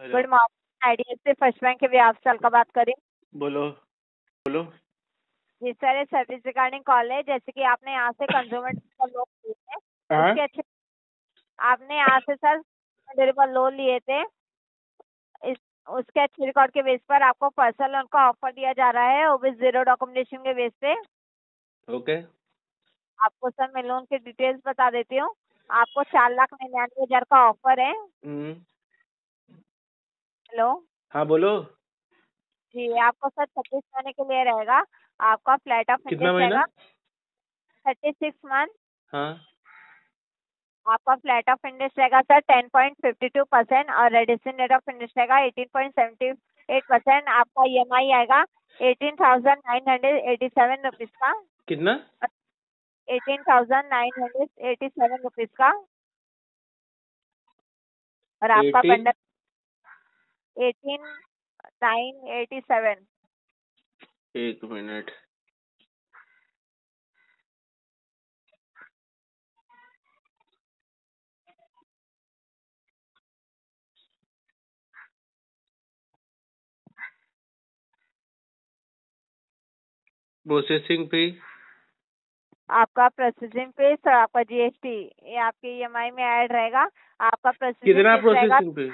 Hello. Good morning, IDFC first bank के व्याप साल का बात करें। बोलो बोलो। जी सर, ये सर्विस रिगार्डिंग कॉल है। जैसे कि आपने यहाँ से कंज्यूमर लोन लिए थे, हाँ? उसके अच्छे आपने यहाँ से सर ड्यूरेबल लोन लिए थे। इस उसके अच्छे रिकॉर्ड के बेस पर आपको पर्सनल लोन का ऑफर दिया जा रहा है, वो भी 0 डॉक्यूमेंटेशन के बेस पे। ओके। आपको सर मैं लोन की डिटेल्स बता देती हूँ। आपको 4,99,000 का ऑफर है। हेलो हाँ बोलो। जी, आपको सर 36 महीने के लिए रहेगा। आपका फ्लैट ऑफ कितना इंटरेस्ट महीना? रहेगा 36 मंथ। हाँ। आपका फ्लैट ऑफ इंटरेस्ट रहेगा सर 10.52% और रेडिशन रेट ऑफ इंटरेस्ट रहेगा 18.78%। आपका EMI आएगा 18,987 रुपीज का। कितना? 18,987 रुपीज का। और आपका 18? बंडल 18,987। एक मिनट। Processing fee? आपका प्रोसेसिंग फीस और आपका GST ये आपके EMI में ऐड रहेगा। आपका प्रोसेसिंग कितना फीस रहेगा, प्रोसेसिंग फी?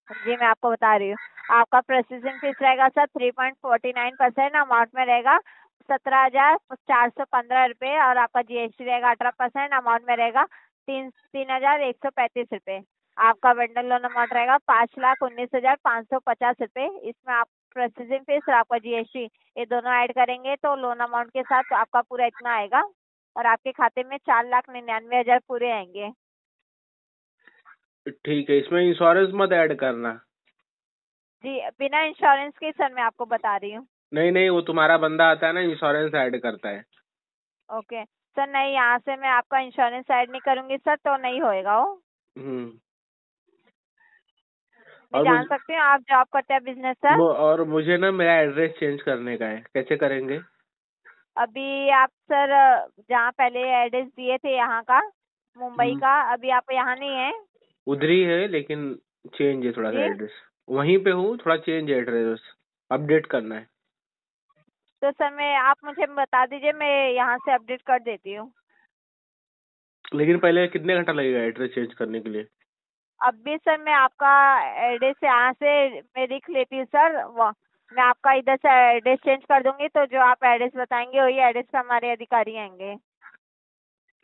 जी मैं आपको बता रही हूँ। आपका प्रोसेसिंग फीस रहेगा सर 3.49% अमाउंट में रहेगा 17,415 रुपये और आपका GST रहेगा 18% अमाउंट में रहेगा 3,135 रुपये। आपका बंडल लोन अमाउंट रहेगा 5,19,550 रुपये। इसमें आप प्रोसेसिंग फीस और आपका GST ये दोनों ऐड करेंगे तो लोन अमाउंट के साथ आपका पूरा इतना आएगा और आपके खाते में 4,99,000 पूरे आएंगे। ठीक है, इसमें इंश्योरेंस मत ऐड करना। जी बिना इंश्योरेंस के सर मैं आपको बता रही हूँ। नहीं नहीं, वो तुम्हारा बंदा आता है ना, इंश्योरेंस ऐड करता है। ओके सर, नहीं यहाँ से मैं आपका इंश्योरेंस ऐड नहीं करूंगी सर, तो नहीं होएगा वो। हम्म। मैं और जान सकती हूँ आप जॉब करते हैं बिजनेस सर? और मुझे ना मेरा एड्रेस चेंज करने का है, कैसे करेंगे? अभी आप सर जहाँ पहले एड्रेस दिए थे यहाँ का मुंबई का, अभी आप यहाँ नहीं है? उधर ही है लेकिन चेंज है थोड़ा सा जी एड्रेस। वहीं पे हूँ, थोड़ा चेंज है एड्रेस, अपडेट करना है। तो सर मैं आप मुझे बता दीजिए, मैं यहाँ से अपडेट कर देती हूँ। लेकिन पहले कितने घंटा लगेगा एड्रेस चेंज करने के लिए? अब भी सर मैं आपका एड्रेस यहाँ से मैं लिख लेती हूँ सर, मैं आपका इधर से एड्रेस चेंज कर दूंगी तो जो आप एड्रेस बताएंगे वही एड्रेस पे हमारे अधिकारी आएंगे।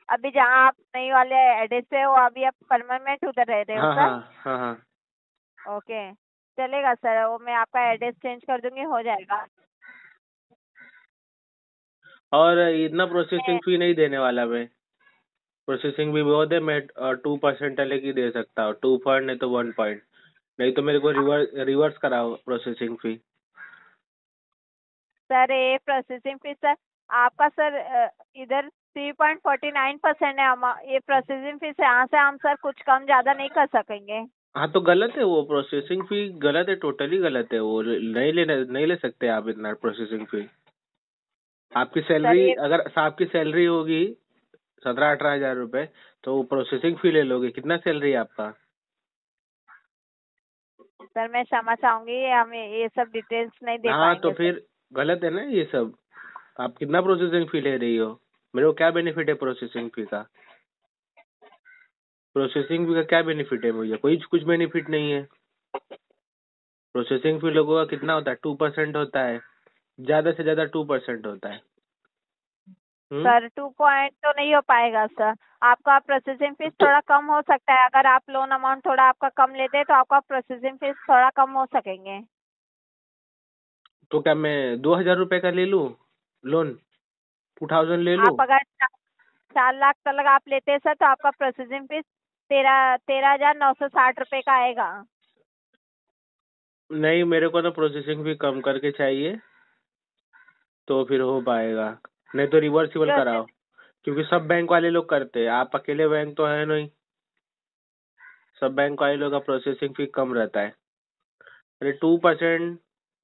अभी जहाँ आप नई वाले एड्रेस पे हो अभी आप परमानेंट उधर रह रहे हो हाँ सर? हाँ हाँ हाँ। ओके चलेगा सर, वो मैं आपका एड्रेस चेंज कर दूंगी, हो जाएगा। और इतना प्रोसेसिंग फी नहीं देने वाला मैं। प्रोसेसिंग भी बहुत है, मैं 2% अलग ही दे सकता हूँ, 2 पॉइंट नहीं तो 1 पॉइंट। नहीं तो मेरे को रिवर्स कराओ प्रोसेसिंग फी। सर ये प्रोसेसिंग फीस सर आपका सर इधर 3.49% है। ये प्रोसेसिंग फीस है, यहाँ से हम सर कुछ कम ज़्यादा नहीं कर सकेंगे। हाँ तो गलत है वो, प्रोसेसिंग फी गलत है, टोटली गलत है वो। नहीं ले सकते आप इतना प्रोसेसिंग फी। आपकी सर सैलरी, ये अगर आपकी सैलरी होगी 17-18 हजार रुपए, तो वो प्रोसेसिंग फी ले लोगे। कितना सैलरी है आपका? सर मैं क्षमा चाहूंगी, हमें ये सब डिटेल्स नहीं दे हाँ तो पाएंगे सर। फिर गलत है ना ये सब। आप कितना प्रोसेसिंग फी ले रही हो? मेरे को क्या बेनिफिट है प्रोसेसिंग फी का? प्रोसेसिंग फी का क्या बेनिफिट है मुझे? कोई कुछ बेनिफिट नहीं है। प्रोसेसिंग फी लोगों का कितना होता है? 2% होता है, ज्यादा से ज्यादा 2% होता है। सर 2 पॉइंट तो नहीं हो पाएगा सर, आपका प्रोसेसिंग फीस तो थोड़ा कम हो सकता है। अगर आप लोन अमाउंट थोड़ा आपका कम लेते हैं तो आपका प्रोसेसिंग फीस थोड़ा कम हो सकेंगे। तो क्या मैं 2,000 रुपए का ले लूं लोन? 2,000 ले लूं? आप अगर 4 लाख तक आप लेते हैं सर तो आपका प्रोसेसिंग फीस 13,960 रुपये का आएगा। नहीं, मेरे को ना प्रोसेसिंग फी कम करके चाहिए, तो फिर हो पाएगा। नहीं तो रिवर्सिबल प्रोसेस कराओ, क्योंकि सब बैंक वाले लोग करते हैं, आप अकेले बैंक तो है नहीं। सब बैंक वाले लोग का प्रोसेसिंग फी कम रहता है। अरे 2%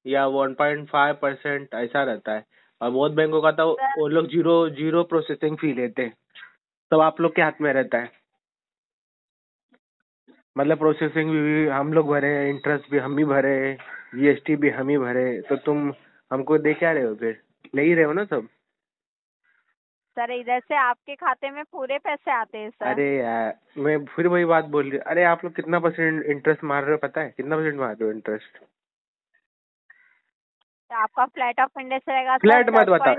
या 1.5% ऐसा रहता है। और बहुत बैंकों का तो सर वो लोग जीरो जीरो प्रोसेसिंग फी लेते हैं। तब आप लोग के हाथ में रहता है। मतलब प्रोसेसिंग भी हम लोग भरे, इंटरेस्ट भी हम ही भरे, जीएसटी भी हम ही भरे, तो तुम हमको दे क्या रहे हो फिर? ले ही रहे हो ना सब? सर इधर से आपके खाते में पूरे पैसे आते हैं सर। अरे यार, मैं फिर वही बात बोल रही, अरे आप लोग कितना परसेंट इंटरेस्ट मार रहे हो पता है? कितना परसेंट मार रहे हो इंटरेस्ट? तो आपका फ्लैट ऑफ इंटरेस्ट रहेगा सर फ्लैट मत बताओ,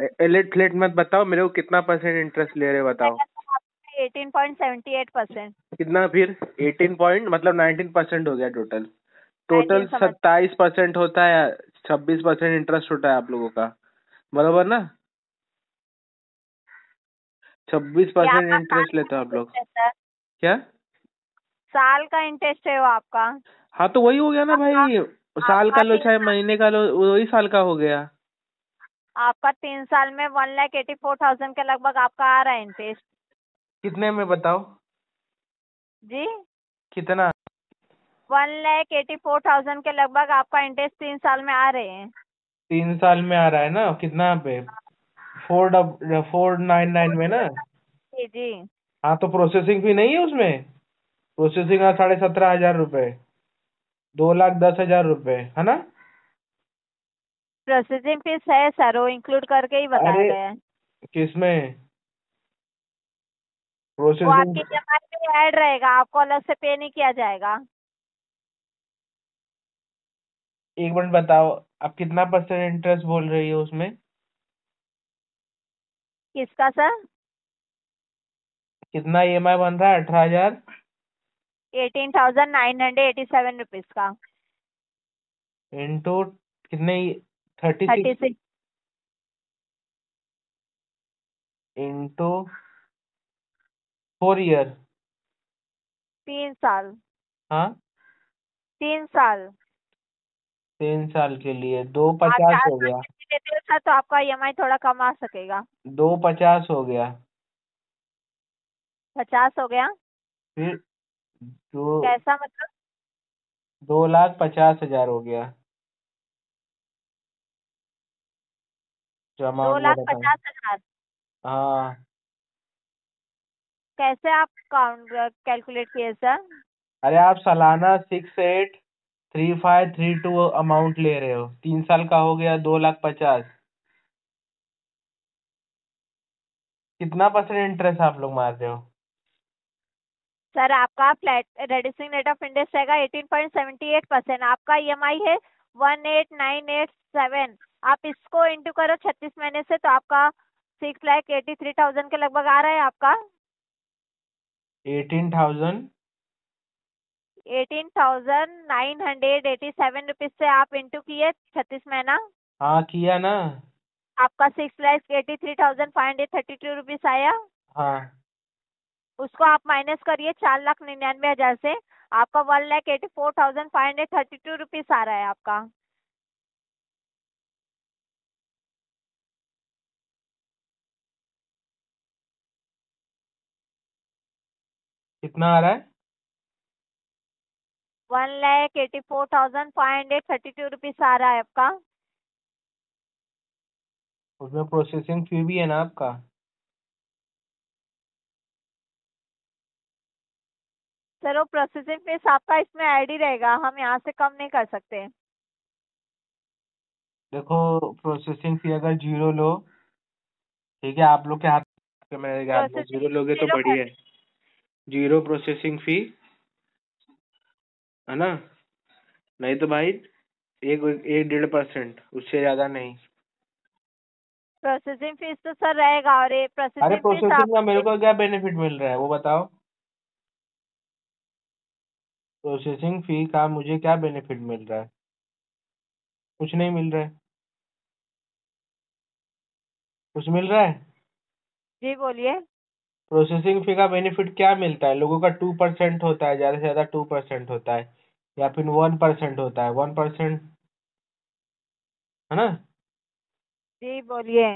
फ्लैट मत बताओ मेरे को, कितना परसेंट इंटरेस्ट ले रहे हो बताओ? 18.78%। कितना फिर? 18 पॉइंट मतलब 19% हो गया टोटल। टोटल 19 समझ। 27% होता है, 26% इंटरेस्ट होता है आप लोगों का, बराबर ना? छब्बीस ये परसेंट आपका साल इंटरेस्ट लेते का हो आप लोग। इंटरेस्ट है सर। क्या? साल का इंटरेस्ट है वो आपका। हाँ तो वही हो गया ना आपका भाई, साल का आपका लो तीन चाहे साल महीने का लो, वही साल का हो गया। आपका 3 साल में 1,84,000 के लगभग आपका आ रहा है इंटरेस्ट। कितने में बताओ? जी, कितना? 1,84,000 के लगभग आपका इंटरेस्ट 3 साल में आ रहे हैं। 3 साल में आ रहा है ना? कितना पे? 499 में ना? जी जी। हाँ तो प्रोसेसिंग फी नहीं है उसमें? प्रोसेसिंग का 17,500 रुपये, 2,10,000 रुपये है ना? प्रोसेसिंग फीस है सर, वो इंक्लूड करके ही बताया अरे गया है। किसमें? वो प्रोसेसिंग। आपकी ईएमआई में ऐड रहेगा, आपको अलग से पे नहीं किया जाएगा। एक मिनट बताओ, आप कितना परसेंट इंटरेस्ट बोल रही हो उसमें? किसका सर? कितना ईएमआई बन रहा है? 18,000 18,987 रुपीज का। इंटू कितने? 36 36। Into 4 year. 3 साल। हाँ, 3 साल। 3 साल के लिए दो आप पचास चार हो साल गया। के लिए देते हो सर तो आपका ईएमआई थोड़ा कम आ सकेगा। 250 हो गया। 50 हो गया। फिर दो कैसा मतलब? 2,50,000 हो गया जो दो अमाउंट लाख बोला था। पचास हजार हाँ। कैसे आप काउंट कैलकुलेट किए सर? अरे आप सालाना 683532 अमाउंट ले रहे हो, 3 साल का हो गया 2,50,000। कितना परसेंट इंटरेस्ट आप लोग मार रहे हो? सर आपका flat reducing rate of interest रहेगा 18.78%। आपका ईएमआई है 18,987। आप इसको इंटू करो 36 महीने से तो आपका 6,83,000 के लगभग आ रहा है आपका। 18,000। 18,987 रुपीज से आप इंटू किए 36 महीना। हाँ किया ना। आपका 6,83,532 रुपीज आया। हाँ। उसको आप माइनस करिए 4,99,000 से। आपका 1,84,532 रुपीज आ रहा है आपका। कितना आ रहा है? 1,84,532 रुपीज आ रहा है आपका। उसमें प्रोसेसिंग फी भी है ना आपका? सर वो प्रोसेसिंग फीस आपका इसमें ऐड ही रहेगा, हम यहाँ से कम नहीं कर सकते। देखो, प्रोसेसिंग फी अगर जीरो लो, ठीक है, आप लोग के हाथ के, मेरे हाथ में प्रोसेसिंग जीरो लोगे तो जीरो कर। बढ़िया है। जीरो प्रोसेसिंग फी है ना? नहीं तो भाई एक 1-1.5%, उससे ज्यादा नहीं। प्रोसेसिंग फीस तो सर रहेगा, और ये अरे प्रोसेसिंग फीस प्रोसेसिंग आप का मेरे को क्या बेनिफिट मिल रहा है वो बताओ? प्रोसेसिंग फी का मुझे क्या बेनिफिट मिल रहा है? कुछ नहीं मिल रहा है। कुछ मिल रहा है? जी बोलिए। प्रोसेसिंग फी का बेनिफिट क्या मिलता है लोगों का? 2% होता है, ज्यादा से ज्यादा 2% होता है, या फिर 1% होता है, 1%, है ना? जी बोलिए।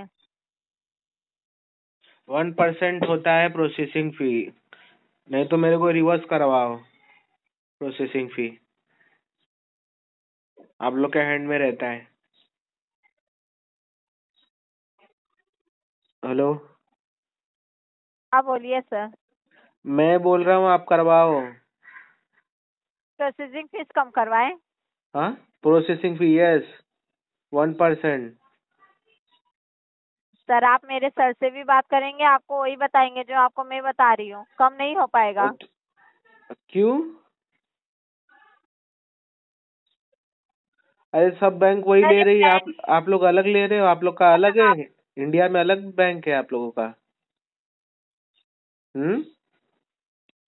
1% होता है प्रोसेसिंग फी। नहीं तो मेरे को रिवर्स करवाओ प्रोसेसिंग फी, आप लोग के हैंड में रहता है। हेलो? हाँ बोलिए सर। मैं बोल रहा हूँ आप करवाओ। प्रोसेसिंग फीस कम करवाएं। हाँ, प्रोसेसिंग फी यस 1%। सर आप मेरे सर से भी बात करेंगे, आपको वही बताएंगे जो आपको मैं बता रही हूँ, कम नहीं हो पाएगा। क्यों? अरे सब बैंक वही सर ले ये रही है, बैंक आप लोग अलग ले रहे हो, आप लोग का अलग है। इंडिया में अलग बैंक है आप लोगों का।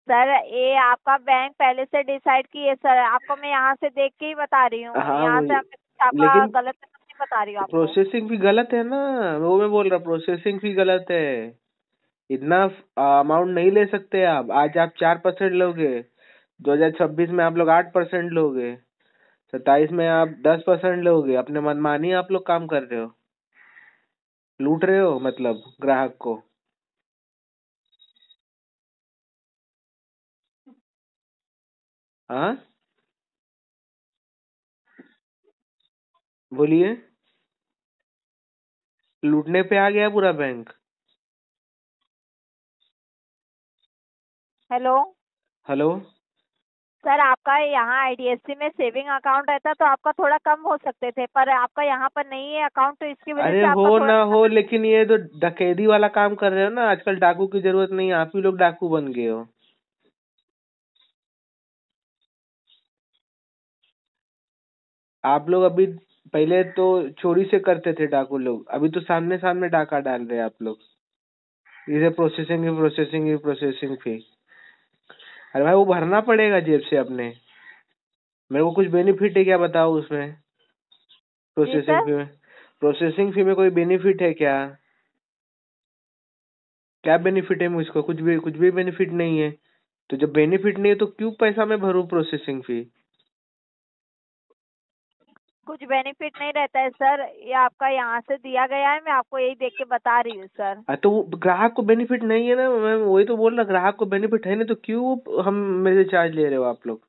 सर ये आपका बैंक पहले से डिसाइड किए सर, आपको मैं यहाँ से देख के ही बता रही हूँ, हाँ यहाँ से मुझे, आपका लेकिन गलत तो नहीं बता रही हूँ आपको। प्रोसेसिंग फी गलत है ना, वो मैं बोल रहा प्रोसेसिंग फी गलत है। इतना अमाउंट नहीं ले सकते आप। आज आप 4% लोगे, 2026 में आप लोग 8% लोगे, 27 में आप 10% लोगे। अपने मनमानी आप लोग काम कर रहे हो, लूट रहे हो मतलब ग्राहक को। हाँ बोलिए, लूटने पे आ गया पूरा बैंक। Hello hello. सर, आपका यहाँ आईडीएफसी में सेविंग अकाउंट रहता तो आपका थोड़ा कम हो सकते थे, पर आपका यहाँ पर नहीं है अकाउंट, तो इसकी वजह अरे से हो आपका थोड़ा ना हो, लेकिन ये तो डकैती वाला काम कर रहे हो ना। आजकल डाकू की जरूरत नहीं है, आप ही लोग डाकू बन गए हो। आप लोग अभी, पहले तो चोरी से करते थे डाकू लोग, अभी तो सामने सामने डाका डाल रहे हैं आप लोग। इसे प्रोसेसिंग फी। अरे भाई वो भरना पड़ेगा जेब से अपने। मेरे को कुछ बेनिफिट है क्या बताओ उसमें, जी प्रोसेसिंग सर। फी में? प्रोसेसिंग फी में कोई बेनिफिट है क्या? क्या बेनिफिट है मुझको? कुछ भी बेनिफिट नहीं है। तो जब बेनिफिट नहीं है तो क्यों पैसा मैं भरूं प्रोसेसिंग फी? कुछ बेनिफिट नहीं रहता है सर, ये आपका यहाँ से दिया गया है, मैं आपको यही देख के बता रही हूँ सर। तो वो ग्राहक को बेनिफिट नहीं है ना, मैं वही तो बोल रहा, ग्राहक को बेनिफिट है नहीं तो क्यों हम मेरे से चार्ज ले रहे हो आप लोग?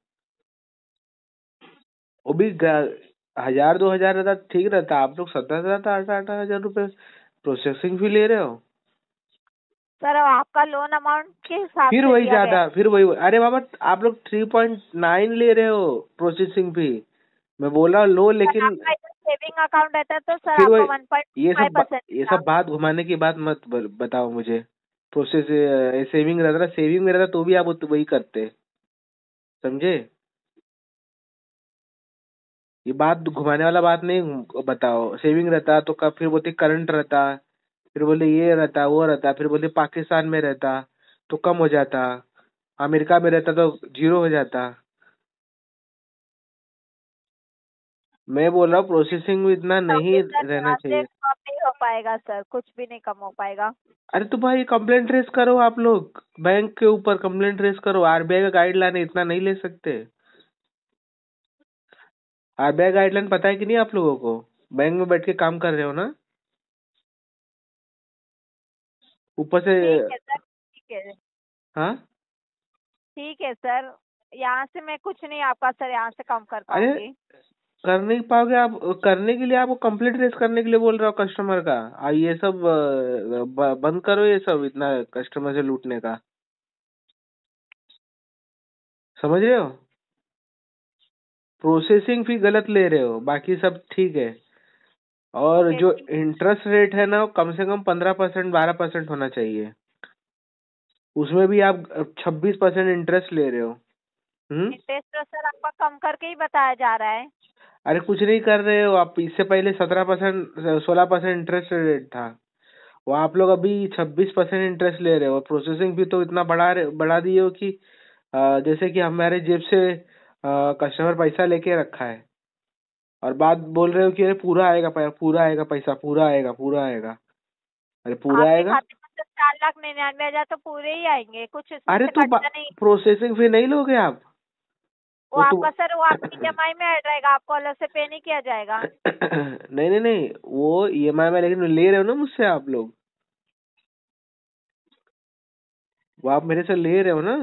वो भी 1000 2000 रहता ठीक रहता, आप लोग 17 17 18 18 हजार रुपए प्रोसेसिंग फी ले रहे हो। सर आपका लोन अमाउंट के हिसाब फिर से वही दिया गया। ज्यादा, फिर वही, अरे बाबा आप लोग 3.9 ले रहे हो प्रोसेसिंग फी। मैं बोला लो, सर लेकिन आपका सेविंग अकाउंट रहता है तो सर फिर आपका वही, ये सब 1.5% ये था। सब बात घुमाने की बात मत बताओ मुझे। प्रोसेस सेविंग रहता ना, सेविंग में रहता तो भी आप वही करते, समझे? ये बात घुमाने वाला बात नहीं, बताओ। सेविंग रहता तो कब, फिर बोलते करंट रहता, फिर बोले ये रहता वो रहता, फिर बोले पाकिस्तान में रहता तो कम हो जाता, अमेरिका में रहता तो जीरो हो जाता। मैं बोल रहा हूँ प्रोसेसिंग में इतना नहीं ओके सर, रहना यहाँ से चाहिए। कम नहीं हो पाएगा सर, कुछ भी नहीं कम हो पाएगा। अरे तो भाई कंप्लेंट रेस करो, आप लोग बैंक के ऊपर कंप्लेंट रेस करो। आरबीआई का गाइडलाइन है, इतना नहीं ले सकते। आरबीआई गाइडलाइन पता है कि नहीं आप लोगों को? बैंक में बैठ के काम कर रहे हो ना, ऊपर से। ठीक है सर, ठीक है। हाँ। ठीक है सर, यहाँ से मैं कुछ नहीं आपका सर यहाँ से कम कर अरे पाऊंगी। कर नहीं पाओगे आप, करने के लिए आपको कंप्लेंट रेस करने के लिए बोल रहा हूँ कस्टमर का। ये सब बंद करो, ये सब इतना कस्टमर से लूटने का, समझ रहे हो? प्रोसेसिंग फी गलत ले रहे हो, बाकी सब ठीक है। और ओके जो ठीक। इंटरेस्ट रेट है ना, वो कम से कम 15% 12% होना चाहिए। उसमें भी आप 26% इंटरेस्ट ले रहे हो। इंटरेस्ट तो सर आपका कम करके ही बताया जा रहा है। अरे कुछ नहीं कर रहे हो आप, इससे पहले 17% 16% इंटरेस्ट रेट था, वो आप लोग अभी 26% इंटरेस्ट ले रहे हो। प्रोसेसिंग फी तो इतना बढ़ा दिए हो कि जैसे कि हमारे जेब से कस्टमर पैसा लेके रखा है, और बात बोल रहे हो कि अरे पूरा आएगा पूरा आएगा पैसा, पूरा आएगा पूरा आएगा। अरे पूरा आपके आएगा। खाते में तो 4,99,000 तो पूरे ही आएंगे, कुछ इसमें अरे से तो कटता नहीं। प्रोसेसिंग फी नहीं लोगे आप? वो वो तो आपका सर, वो आपकी ईएमआई में ऐड रहेगा, आपको अलग से पे नहीं किया जाएगा। नहीं नहीं नहीं, वो ईएमआई में, लेकिन ले रहे हो ना मुझसे आप लोग, वो आप मेरे से ले रहे हो ना।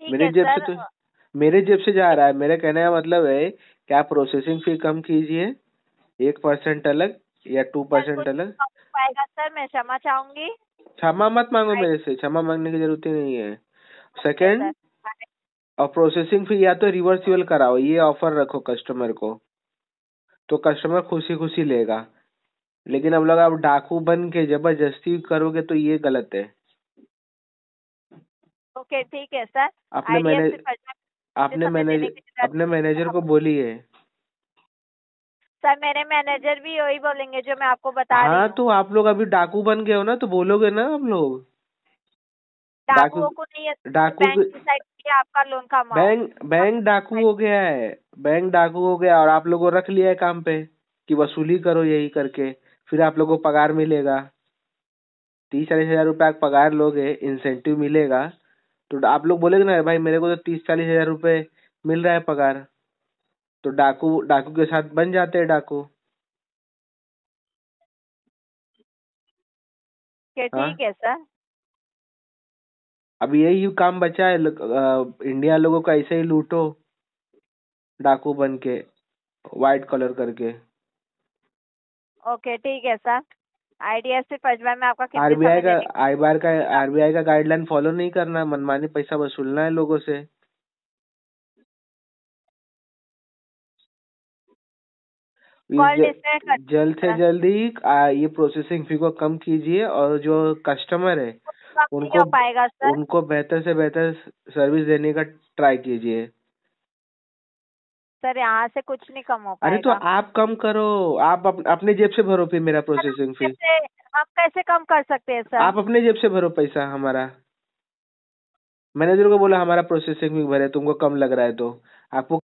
ठीक मेरे है जेब से सर। तो, मेरे जेब से जा रहा है। मेरे कहने का मतलब है कि आप प्रोसेसिंग फी कम कीजिए, 1% अलग या सर कुछ 2% अलग। कम हो पाएगा सर, मैं क्षमा चाहूंगी। क्षमा मत मांगो आई- मेरे से, क्षमा मांगने की जरूरत ही नहीं है। Okay second, sir. और प्रोसेसिंग फी या तो रिवर्सिबल कराओ, ये ऑफर रखो कस्टमर को, तो कस्टमर खुशी खुशी लेगा। लेकिन अब लोग आप डाकू बन के जबरदस्ती करोगे तो ये गलत है। ओके ठीक है सर, अपने मैनेज IDFC फर्स्ट अपने समय मैनेज देने के लिए अपने मैनेजर को बोलिए। सर मेरे मैनेजर भी वही बोलेंगे जो मैं आपको बता रही हाँ हूँ। तो आप लोग अभी डाकू बन गए हो ना, तो बोलोगे ना आप लोग। डाकू डाकुओं को नहीं है, डाकू बैंक डिसाइड किया आपका लोन का अमाउंट। बैंक डाकू हो गया है, बैंक डाकू हो गया, और आप लोगों को रख लिया है काम पे कि वसूली करो यही करके। फिर आप लोगों को पगार मिलेगा, 30-40 हजार रुपये पगार लोगे, इंसेंटिव मिलेगा, तो आप लोग बोलेगे ना भाई मेरे को तो 30-40 हजार रुपये मिल रहा है पगार, तो डाकू डाकू के साथ बन जाते हैं डाकू। हाँ, ठीक है सर। अब यही काम बचा है, इंडिया लोगों का ऐसे ही लूटो डाकू बन के, व्हाइट कलर करके। ओके ठीक है सर, IDFC फर्स्ट बैंक में आपका कितने आरबीआई समय का देने की आरबीआई का गाइडलाइन फॉलो नहीं करना, मनमानी पैसा वसूलना है लोगों से। कॉल डिस्कनेक्ट कर जल्द से सर। जल्द ही ये प्रोसेसिंग फी को कम कीजिए, और जो कस्टमर है कम नहीं उनको हो पाएगा सर। उनको बेहतर से बेहतर सर्विस देने का ट्राई कीजिए। सर यहाँ से कुछ नहीं कम हो अरे तो पाएगा। आप कम करो, आप अपने जेब से भरो फिर मेरा सर प्रोसेसिंग फी। हम कैसे कम कर सकते हैं सर? आप अपने जेब से भरो पैसा हमारा। मैनेजर को बोला हमारा प्रोसेसिंग फी भरे, तुमको कम लग रहा है तो आपको